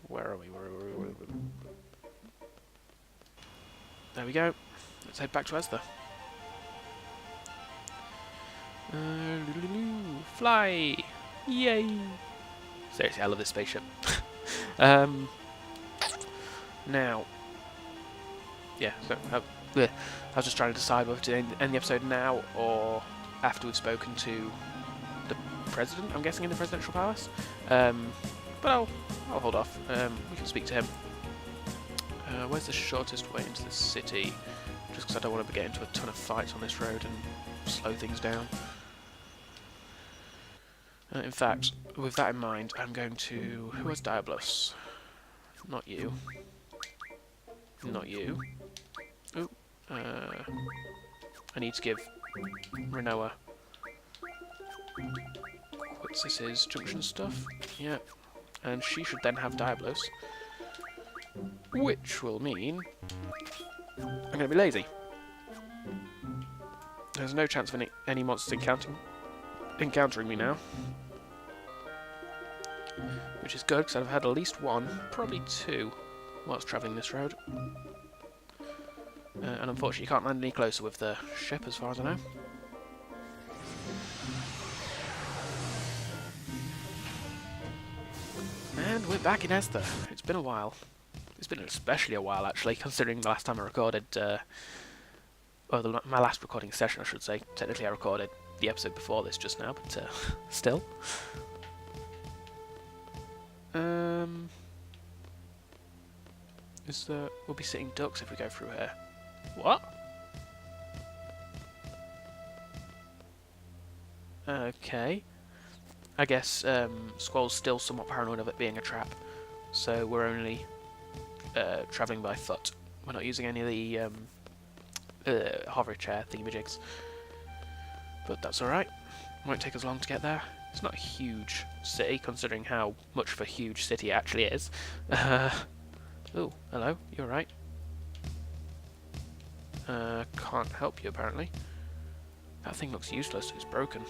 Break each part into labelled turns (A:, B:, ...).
A: Where are we? There we go. Let's head back to Esthar. Fly! Yay! Seriously, I love this spaceship. Now, yeah, so I was just trying to decide whether to end the episode now or after we've spoken to the president, I'm guessing in the presidential palace. But I'll hold off. We can speak to him. Where's the shortest way into the city? Just because I don't want to get into a ton of fights on this road and slow things down. In fact, with that in mind, I'm going to... Who has Diablos? Not you. Not you. Ooh. I need to give Rinoa Quixis's junction stuff. Yeah. And she should then have Diablos. Which will mean I'm going to be lazy. There's no chance of any monsters encountering me now. Which is good, because I've had at least one, probably two, whilst travelling this road. And unfortunately you can't land any closer with the ship, as far as I know. And we're back in Esthar. It's been a while. It's been especially a while, actually, considering the last time I recorded... my last recording session, I should say. Technically I recorded the episode before this just now, but still. We'll be sitting ducks if we go through here. What? Okay. I guess Squall's still somewhat paranoid of it being a trap, so we're only travelling by foot. We're not using any of the hover chair thingamajigs. But that's alright. Won't take us long to get there. It's not a huge city, considering how much of a huge city it actually is. Oh, hello, you alright? Can't help you, apparently. That thing looks useless, it's broken.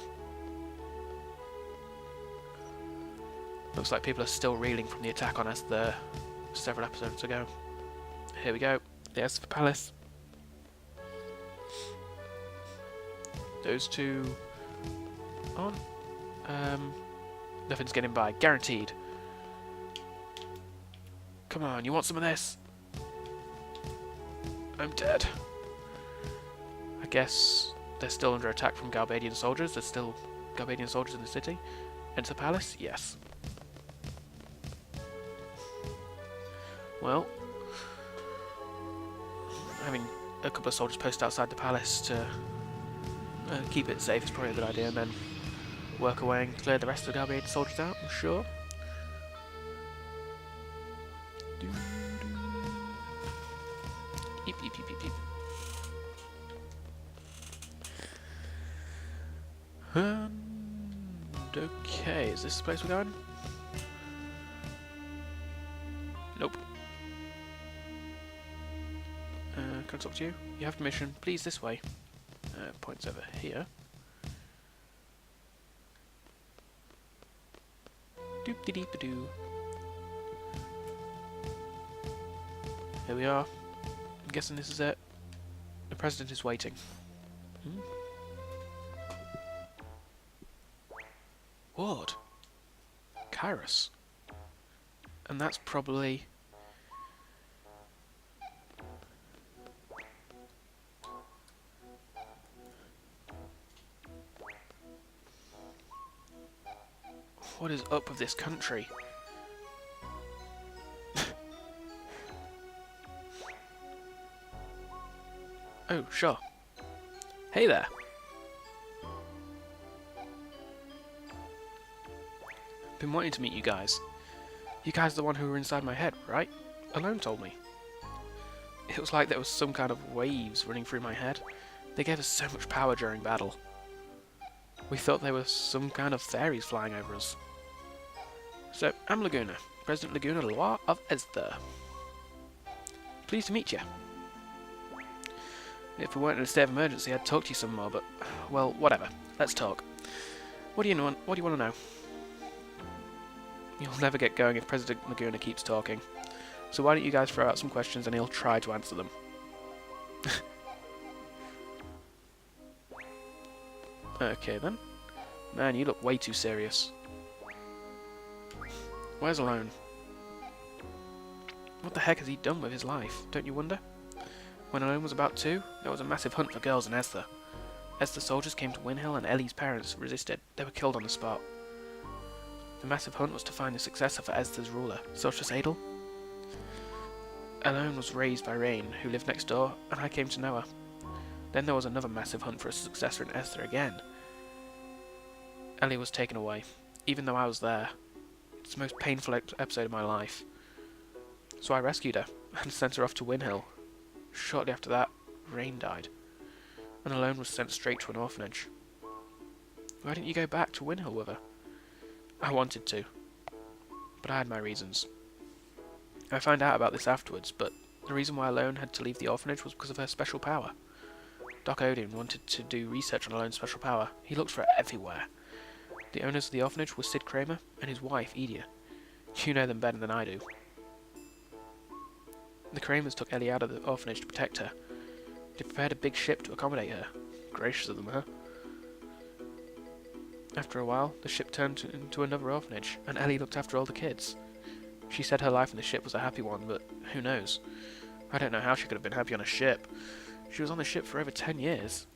A: Looks like people are still reeling from the attack on us several episodes ago. Here we go, the Esthar Palace. Those two on. Nothing's getting by, guaranteed. Come on, you want some of this? I'm dead. I guess they're still under attack from Garbadian soldiers. There's still Garbadian soldiers in the city. Enter the palace? Yes. Well, having a couple of soldiers posted outside the palace to keep it safe is probably a good idea, and then work away and clear the rest of the Garbadian soldiers out, I'm sure. Eep, eep, eep, eep, eep. And okay, is this the place we're going? Nope. Can I talk to you? You have permission. Please, this way. Points over here. Doop-de-deep-a-doo. Here we are. I'm guessing this is it. The president is waiting. Ward. Kairos. And that's probably... What is up with this country? Oh, sure. Hey there. Been wanting to meet you guys. You guys are the one who were inside my head, right? Alone told me. It was like there was some kind of waves running through my head. They gave us so much power during battle. We thought there were some kind of fairies flying over us. So, I'm Laguna, President Laguna Loire of Esthar. Pleased to meet you. If we weren't in a state of emergency, I'd talk to you some more, but, well, whatever. Let's talk. What do you want to know? You'll never get going if President Laguna keeps talking. So why don't you guys throw out some questions and he'll try to answer them. Okay then. Man, you look way too serious. Where's Alone? What the heck has he done with his life, don't you wonder? When Alone was about 2, there was a massive hunt for girls in Esthar. As the soldiers came to Windhill and Ellie's parents resisted, they were killed on the spot. The massive hunt was to find a successor for Esthar's ruler, Sorceress Adel. Alone was raised by Rain, who lived next door, and I came to know her. Then there was another massive hunt for a successor in Esthar again. Ellie was taken away, even though I was there. It's the most painful episode of my life. So I rescued her, and sent her off to Windhill. Shortly after that, Rain died, and Alone was sent straight to an orphanage. Why didn't you go back to Windhill with her? I wanted to, but I had my reasons. I found out about this afterwards, but the reason why Alone had to leave the orphanage was because of her special power. Doc Odin wanted to do research on Alone's special power. He looked for it everywhere. The owners of the orphanage were Sid Kramer and his wife, Edia. You know them better than I do. The Kramers took Ellie out of the orphanage to protect her. They prepared a big ship to accommodate her. Gracious of them, huh? After a while, the ship turned into another orphanage, and Ellie looked after all the kids. She said her life on the ship was a happy one, but who knows? I don't know how she could have been happy on a ship. She was on the ship for over 10 years.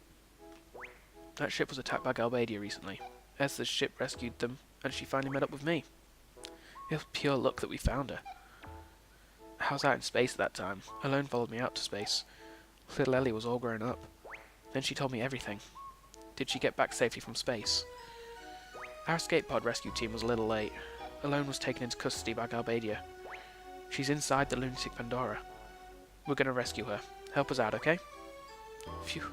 A: That ship was attacked by Galbadia recently. Esther's ship rescued them, and she finally met up with me. It was pure luck that we found her. I was out in space at that time. Alone followed me out to space. Little Ellie was all grown up. Then she told me everything. Did she get back safely from space? Our escape pod rescue team was a little late. Alone was taken into custody by Galbadia. She's inside the lunatic Pandora. We're gonna rescue her. Help us out, okay? Phew.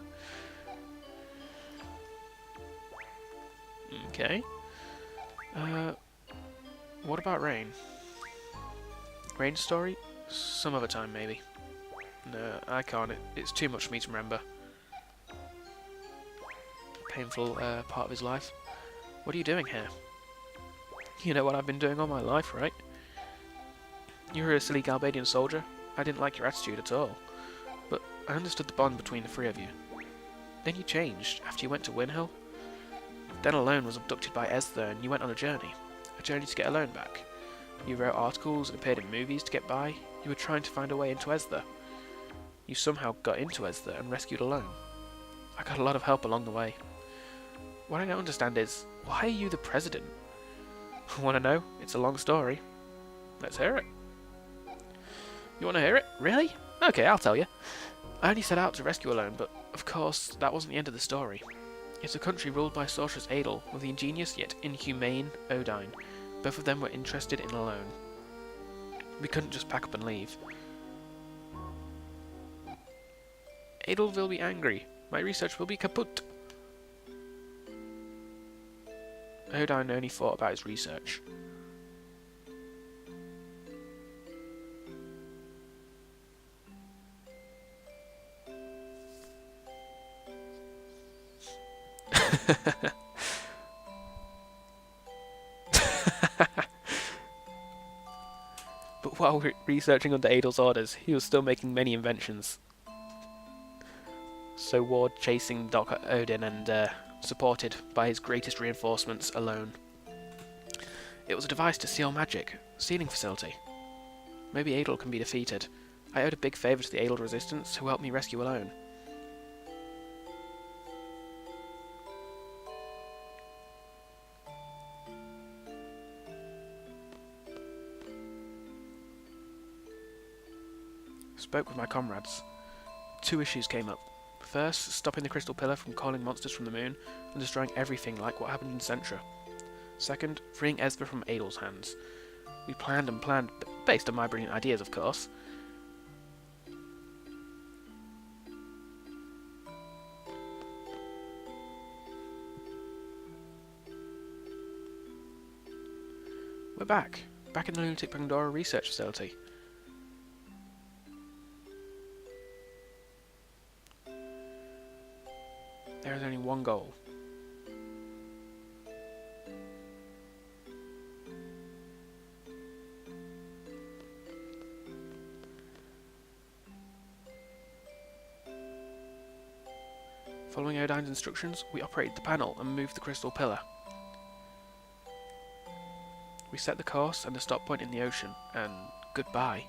A: Okay. What about Rain? Rain's story? Some other time, maybe. No, I can't. It's too much for me to remember. Painful part of his life. What are you doing here? You know what I've been doing all my life, right? You were a silly Galbadian soldier. I didn't like your attitude at all. But I understood the bond between the three of you. Then you changed after you went to Windhill. Then Alone was abducted by Esthar and you went on a journey. A journey to get Alone back. You wrote articles and appeared in movies to get by. You were trying to find a way into Esthar. You somehow got into Esthar and rescued Alone. I got a lot of help along the way. What I don't understand is, why are you the president? Want to know? It's a long story. Let's hear it. You want to hear it? Really? Okay, I'll tell you. I only set out to rescue Alone, but of course, that wasn't the end of the story. It's a country ruled by Sorceress Adel, with the ingenious yet inhumane Odine. Both of them were interested in Alone. We couldn't just pack up and leave. Adel will be angry. My research will be kaput. Odine only thought about his research. But while researching under Adel's orders, he was still making many inventions. So Ward chasing Doc Odin and supported by his greatest reinforcements, Alone. It was a device to seal magic, sealing facility. Maybe Adel can be defeated. I owed a big favour to the Adel resistance, who helped me rescue Alone. Spoke with my comrades. 2 issues came up. First, stopping the Crystal Pillar from calling monsters from the moon and destroying everything like what happened in Centra. Second, freeing Esthar from Adel's hands. We planned and planned, based on my brilliant ideas, of course. We're back in the Lunatic Pandora research facility. There is only one goal. Following Odine's instructions, we operated the panel and moved the crystal pillar. We set the course and a stop point in the ocean, and goodbye.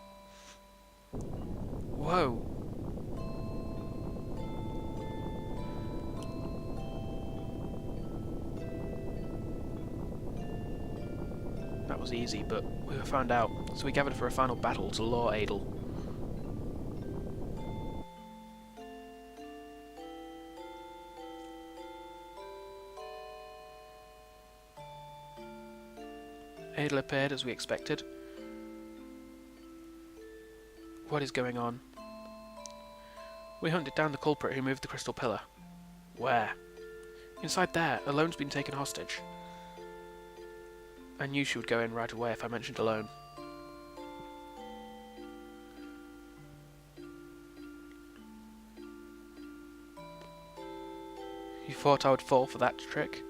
A: Whoa! That was easy, but we were found out, so we gathered for a final battle to lure Adel. Adel appeared as we expected. What is going on? We hunted down the culprit who moved the crystal pillar. Where? Inside there. Alone's been taken hostage. I knew she would go in right away if I mentioned Alone. You thought I would fall for that trick?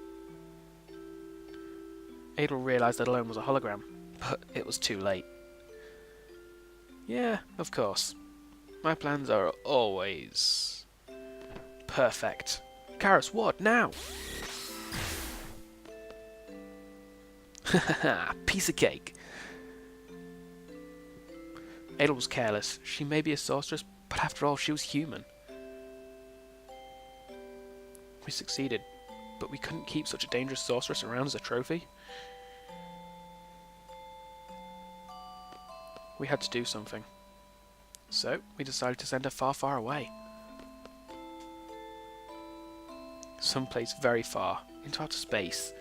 A: Adel realised that Alone was a hologram, but it was too late. Yeah, of course. My plans are always perfect. Karas, what now? Haha, piece of cake. Adel was careless. She may be a sorceress, but after all, she was human. We succeeded, but we couldn't keep such a dangerous sorceress around as a trophy. We had to do something. So, we decided to send her far, far away. Someplace very far, into outer space.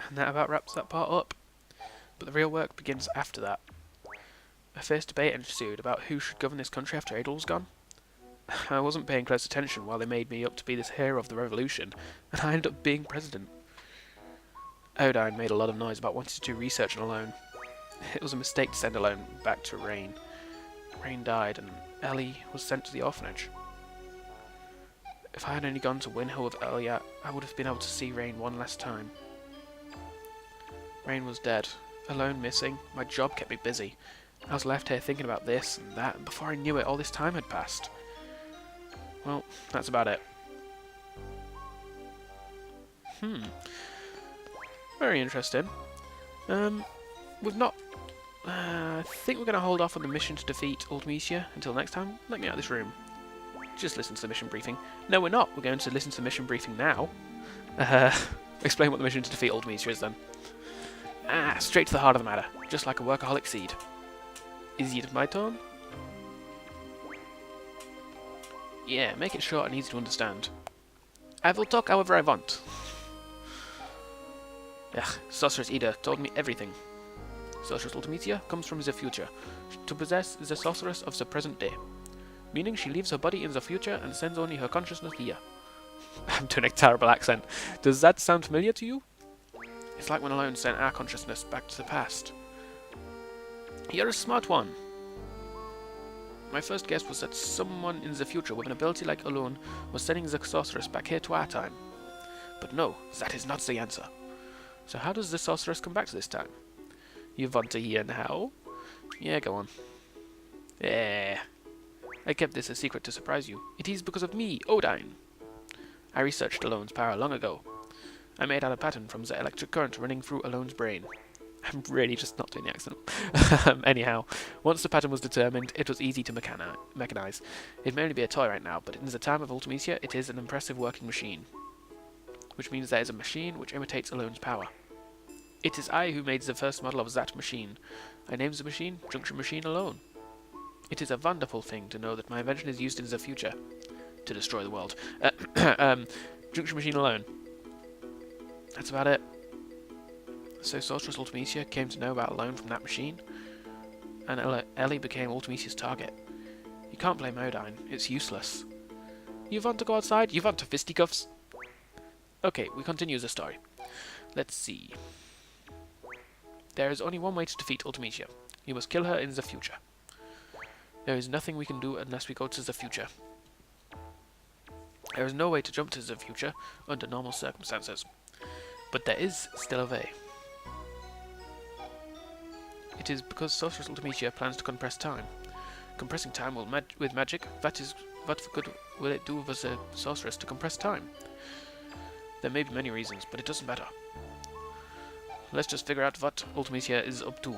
A: And that about wraps that part up. But the real work begins after that. A fierce debate ensued about who should govern this country after Adel was gone. I wasn't paying close attention while they made me up to be this hero of the revolution, and I ended up being president. Odine made a lot of noise about wanting to do research on Alone. It was a mistake to send Alone back to Rain. Rain died, and Ellie was sent to the orphanage. If I had only gone to Windhill with Elia, I would have been able to see Rain one last time. Rain was dead. Alone missing. My job kept me busy. I was left here thinking about this and that, and before I knew it, all this time had passed. Well, that's about it. Very interesting. We've not... I think we're going to hold off on the mission to defeat Ultimecia until next time. Let me out of this room. Just listen to the mission briefing. No, we're not. We're going to listen to the mission briefing now. Explain what the mission to defeat Ultimecia is then. Straight to the heart of the matter. Just like a workaholic seed. Is it my turn? Yeah, make it short and easy to understand. I will talk however I want. Sorceress Ida told me everything. Sorceress Ultimecia comes from the future, to possess the sorceress of the present day. Meaning she leaves her body in the future and sends only her consciousness here. I'm doing a terrible accent. Does that sound familiar to you? It's like when Alone sent our consciousness back to the past. You're a smart one. My first guess was that someone in the future with an ability like Alone was sending the sorceress back here to our time. But no, that is not the answer. So how does the sorceress come back to this time? You want to hear now? Yeah, go on. Yeah. I kept this a secret to surprise you. It is because of me, Odine. I researched Alone's power long ago. I made out a pattern from the electric current running through Alone's brain. I'm really just not doing the accent. Anyhow, once the pattern was determined, it was easy to mechanize. It may only be a toy right now, but in the time of Ultimecia, it is an impressive working machine. Which means there is a machine which imitates Alone's power. It is I who made the first model of that machine. I named the machine Junction Machine Alone. It is a wonderful thing to know that my invention is used in the future to destroy the world. Junction Machine Alone. That's about it. So Sorceress Ultimecia came to know about Alone from that machine, and Ellie became Ultimecia's target. You can't blame Odine, it's useless. You want to go outside? You want to fisticuffs? Okay, we continue the story. Let's see. There is only one way to defeat Ultimecia. You must kill her in the future. There is nothing we can do unless we go to the future. There is no way to jump to the future under normal circumstances. But there is still a way. It is because Sorceress Ultimecia plans to compress time. Compressing time with magic, what good will it do with a sorceress to compress time? There may be many reasons, but it doesn't matter. Let's just figure out what Ultimecia is up to.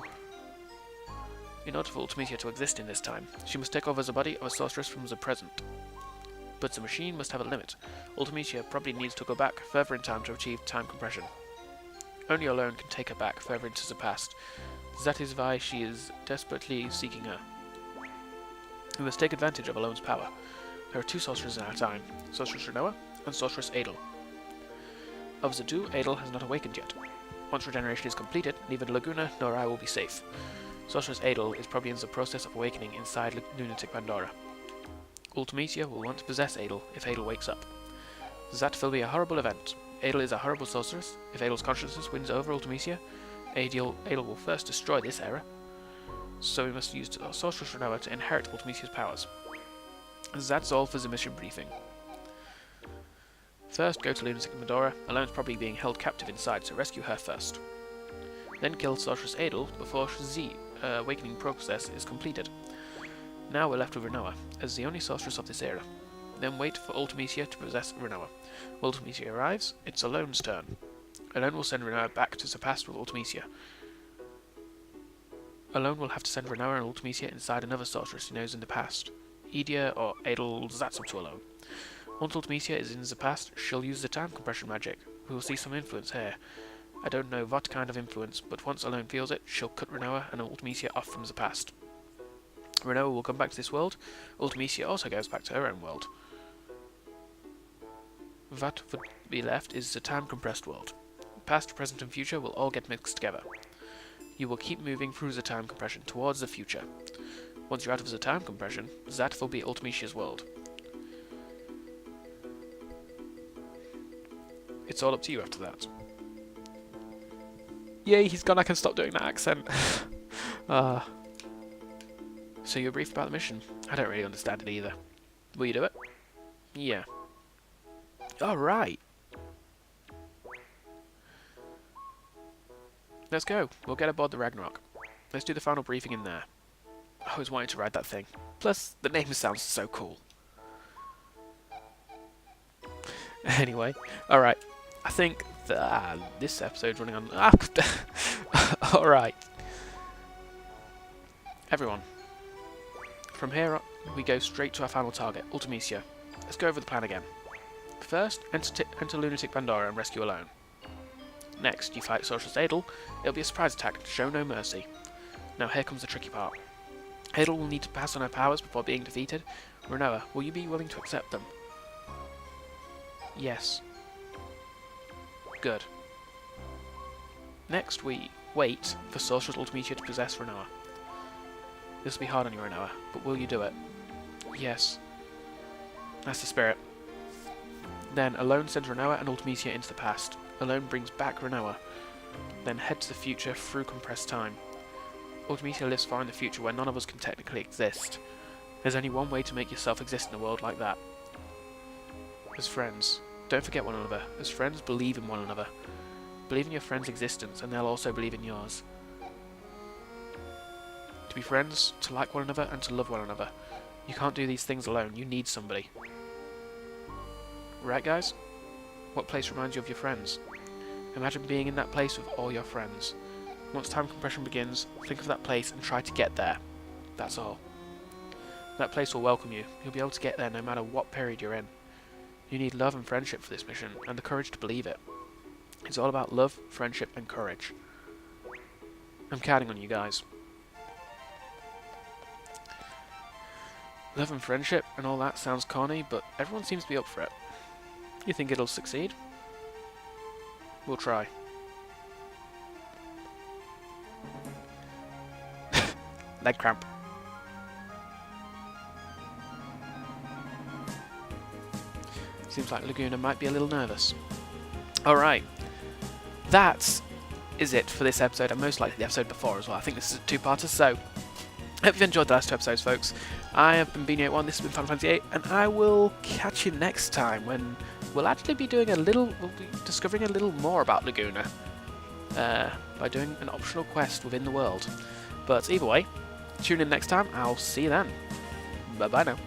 A: In order for Ultimecia to exist in this time, she must take over the body of a sorceress from the present. But the machine must have a limit. Ultimecia probably needs to go back further in time to achieve time compression. Only Alone can take her back further into the past. That is why she is desperately seeking her. We must take advantage of Alone's power. There are two sorceresses in our time, Sorceress Rinoa and Sorceress Adel. Of the two, Adel has not awakened yet. Once regeneration is completed, neither Laguna nor I will be safe. Sorceress Adel is probably in the process of awakening inside Lunatic Pandora. Ultimecia will want to possess Adel if Adel wakes up. That will be a horrible event. Adel is a horrible sorceress. If Adel's consciousness wins over Ultimecia, Adel will first destroy this era. So we must use Sorceress Rinoa to inherit Ultimecia's powers. That's all for the mission briefing. First, go to Lunatic Pandora. Alone's probably being held captive inside, so rescue her first. Then kill Sorceress Adel before the awakening process is completed. Now we're left with Rinoa, as the only sorceress of this era. Then wait for Ultimecia to possess Rinoa. When Ultimecia arrives, it's Alone's turn. Alone will send Rinoa back to the past with Ultimecia. Alone will have to send Rinoa and Ultimecia inside another sorceress he knows in the past. Edia or Adel, that's up to Alone. Once Ultimecia is in the past, she'll use the time compression magic. We will see some influence here. I don't know what kind of influence, but once Alone feels it, she'll cut Rinoa and Ultimecia off from the past. Rinoa will come back to this world. Ultimecia also goes back to her own world. What would be left is the time-compressed world. Past, present and future will all get mixed together. You will keep moving through the time compression towards the future. Once you're out of the time compression, that will be Ultimecia's world. It's all up to you after that. Yay, he's gone, I can stop doing that accent. So you're briefed about the mission. I don't really understand it either. Will you do it? Yeah. Alright. Let's go. We'll get aboard the Ragnarok. Let's do the final briefing in there. I always wanted to ride that thing. Plus, the name sounds so cool. Anyway, alright. I think that this episode's running on... Alright. Everyone. From here on, we go straight to our final target, Ultimecia. Let's go over the plan again. First, enter Lunatic Pandora and rescue Alone. Next, you fight Sorceress Adel. It'll be a surprise attack, show no mercy. Now here comes the tricky part. Adel will need to pass on her powers before being defeated. Rinoa, will you be willing to accept them? Yes. Good. Next, we wait for Sorceress Ultimecia to possess Rinoa. This will be hard on you, Rinoa, but will you do it? Yes. That's the spirit. Then Alone sends Rinoa and Ultimecia into the past. Alone brings back Rinoa. Then head to the future through compressed time. Ultimecia lives far in the future where none of us can technically exist. There's only one way to make yourself exist in a world like that. As friends, don't forget one another. As friends, believe in one another. Believe in your friend's existence and they'll also believe in yours. To be friends, to like one another, and to love one another. You can't do these things alone, you need somebody. Right, guys? What place reminds you of your friends? Imagine being in that place with all your friends. Once time compression begins, think of that place and try to get there. That's all. That place will welcome you. You'll be able to get there no matter what period you're in. You need love and friendship for this mission, and the courage to believe it. It's all about love, friendship, and courage. I'm counting on you guys. Love and friendship and all that sounds corny, but everyone seems to be up for it. You think it'll succeed? We'll try. Leg cramp. Seems like Laguna might be a little nervous. Alright. that is it for this episode, and most likely the episode before as well. I think this is a two-parter, so hope you've enjoyed the last two episodes, folks. I have been Beanie81, this has been Final Fantasy VIII, and I will catch you next time when we'll actually be doing we'll be discovering a little more about Laguna by doing an optional quest within the world. But either way, tune in next time. I'll see you then. Bye bye now.